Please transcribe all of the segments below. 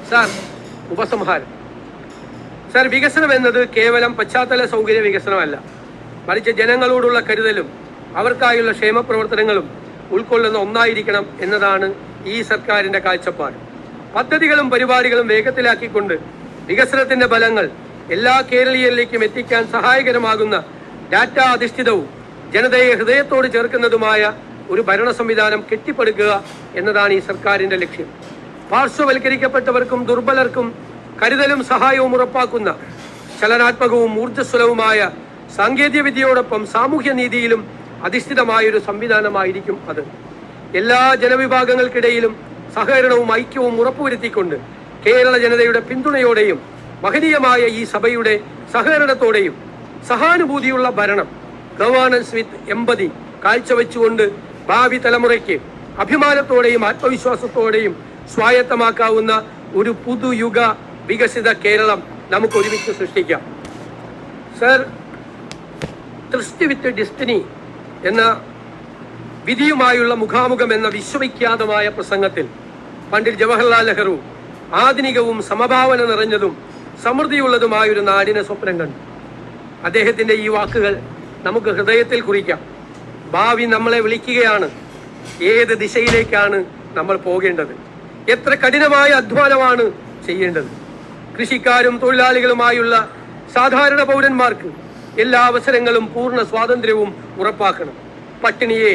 Sir, ഉപസംഹാരം. Sir, വികസനം എന്നത് കേവലം പശ്ചാത്തല സൗകര്യ വികസനമല്ല, മറിച്ച് ജനങ്ങളോടുള്ള കരുതലും അവർക്കായുള്ള ക്ഷേമ പ്രവർത്തനങ്ങളും ഉൾക്കൊള്ളുന്ന ഒന്നായിരിക്കണം എന്നതാണ് ഈ സർക്കാരിന്റെ കാഴ്ചപ്പാട്. പദ്ധതികളും പരിപാടികളും വേഗത്തിലാക്കിക്കൊണ്ട് വികസനത്തിന്റെ ഫലങ്ങൾ എല്ലാ കേരളീയരിലേക്കും എത്തിക്കാൻ സഹായകരമാകുന്ന ഡാറ്റ അധിഷ്ഠിതവും ജനതയെ ഹൃദയത്തോട് ചേർക്കുന്നതുമായ ഒരു ഭരണ സംവിധാനം കെട്ടിപ്പടുക്കുക എന്നതാണ് ഈ സർക്കാരിന്റെ ലക്ഷ്യം. പാർശ്വവൽക്കരിക്കപ്പെട്ടവർക്കും ദുർബലർക്കും കരുതലും സഹായവും ഉറപ്പാക്കുന്ന ചലനാത്മകവും ഊർജ്ജസ്വലവുമായ സാങ്കേതിക വിദ്യയോടൊപ്പം സാമൂഹ്യ നീതിയിലും അധിഷ്ഠിതമായൊരു സംവിധാനമായിരിക്കും അത്. എല്ലാ ജനവിഭാഗങ്ങൾക്കിടയിലും സഹകരണവും ഐക്യവും ഉറപ്പുവരുത്തിക്കൊണ്ട് കേരള ജനതയുടെ പിന്തുണയോടെയും മഹനീയമായ ഈ സഭയുടെ സഹകരണത്തോടെയും സഹാനുഭൂതിയുള്ള ഭരണം, ഗവേണൻസ് വിത്ത് എമ്പതി കാഴ്ചവെച്ചുകൊണ്ട് ഭാവി തലമുറയ്ക്ക് അഭിമാനത്തോടെയും ആത്മവിശ്വാസത്തോടെയും സ്വായത്തമാക്കാവുന്ന ഒരു പുതുയുഗ വികസിത കേരളം നമുക്ക് ഒരുമിച്ച് സൃഷ്ടിക്കാം. സർ, ട്രസ്റ്റ് വിത്ത് ഡെസ്റ്റിനി എന്ന വിധിയുമായുള്ള മുഖാമുഖം എന്ന വിശ്വവിഖ്യാതമായ പ്രസംഗത്തിൽ പണ്ഡിറ്റ് ജവഹർലാൽ നെഹ്റു ആധുനികവും സമഭാവന നിറഞ്ഞതും സമൃദ്ധിയുള്ളതുമായ ഒരു നാടിനെ സ്വപ്നം കണ്ടു. അദ്ദേഹത്തിന്റെ ഈ വാക്കുകൾ നമുക്ക് ഹൃദയത്തിൽ കുറിക്കാം. ഭാവി നമ്മളെ വിളിക്കുകയാണ്. ഏത് ദിശയിലേക്കാണ് നമ്മൾ പോകേണ്ടത്? എത്ര കഠിനമായ അധ്വാനമാണ് ചെയ്യേണ്ടത്? കൃഷിക്കാരും തൊഴിലാളികളുമായുള്ള സാധാരണ പൗരന്മാർക്ക് എല്ലാ അവസരങ്ങളും പൂർണ്ണ സ്വാതന്ത്ര്യവും ഉറപ്പാക്കണം. പട്ടിണിയെ,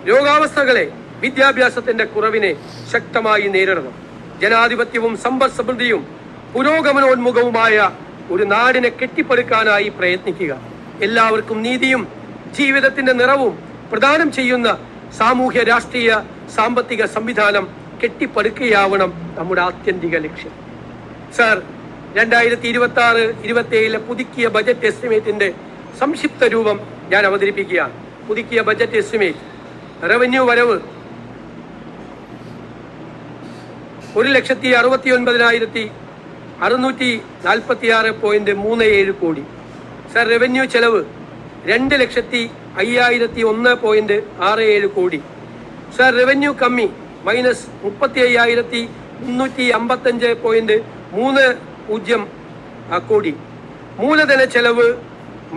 രോഗാവസ്ഥകളെ, വിദ്യാഭ്യാസത്തിന്റെ കുറവിനെ ശക്തമായി നേരിടണം. ജനാധിപത്യവും സമ്പദ് സമൃദ്ധിയും പുരോഗമനോന്മുഖവുമായ ഒരു നാടിനെ കെട്ടിപ്പടുക്കാനായി പ്രയത്നിക്കുക. എല്ലാവർക്കും നീതിയും ജീവിതത്തിന്റെ നിറവും പ്രദാനം ചെയ്യുന്ന സാമൂഹ്യ രാഷ്ട്രീയ സാമ്പത്തിക സംവിധാനം കെട്ടിപ്പടുക്കുകയാവണം നമ്മുടെ ആത്യന്തിക ലക്ഷ്യം. സർ, 2026-27 പുതുക്കിയ ബജറ്റ് എസ്റ്റിമേറ്റിന്റെ സംക്ഷിപ്ത രൂപം ഞാൻ അവതരിപ്പിക്കുകയാണ്. പുതുക്കിയ ബജറ്റ് എസ്റ്റിമേറ്റ്: റവന്യൂ വരവ് 1,69,646.37 കോടി. സർ, റവന്യൂ ചെലവ് 2,05,01.67 കോടി. സർ, റവന്യൂ കമ്മി -35,355.30 കോടി. മൂലധന ചെലവ്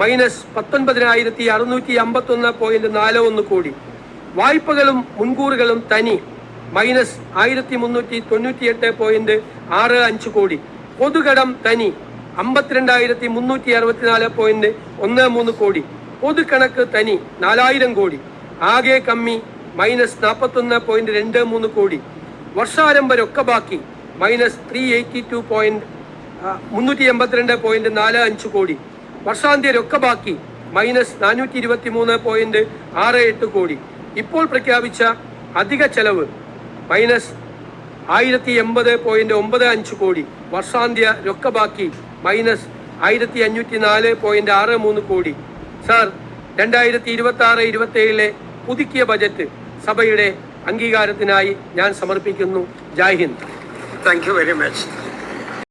-19,651.41 കോടി. വായ്പകളും മുൻകൂറുകളും തനി -1,398.65 കോടി. പൊതുകടം തനി 52,364.13 കോടി. പൊതുകണക്ക് തനി 4,000 കോടി. ആകെ കമ്മി -41.23 കോടി. വർഷാരംഭ രൊക്കബാക്കി -382.45 കോടി. വർഷാന്ത്യ രൊക്കബാക്കി -423.68 കോടി. ഇപ്പോൾ പ്രഖ്യാപിച്ച അധിക ചെലവ് -1,080.95 കോടി. വർഷാന്ത്യ രൊക്കബാക്കി -1,504.63 കോടി. സാർ, 2026-27 പുതുക്കിയ ബജറ്റ് സഭയുടെ അംഗീകാരത്തിനായി ഞാൻ സമർപ്പിക്കുന്നു. ജയ് ഹിന്ദ്. Thank you very much.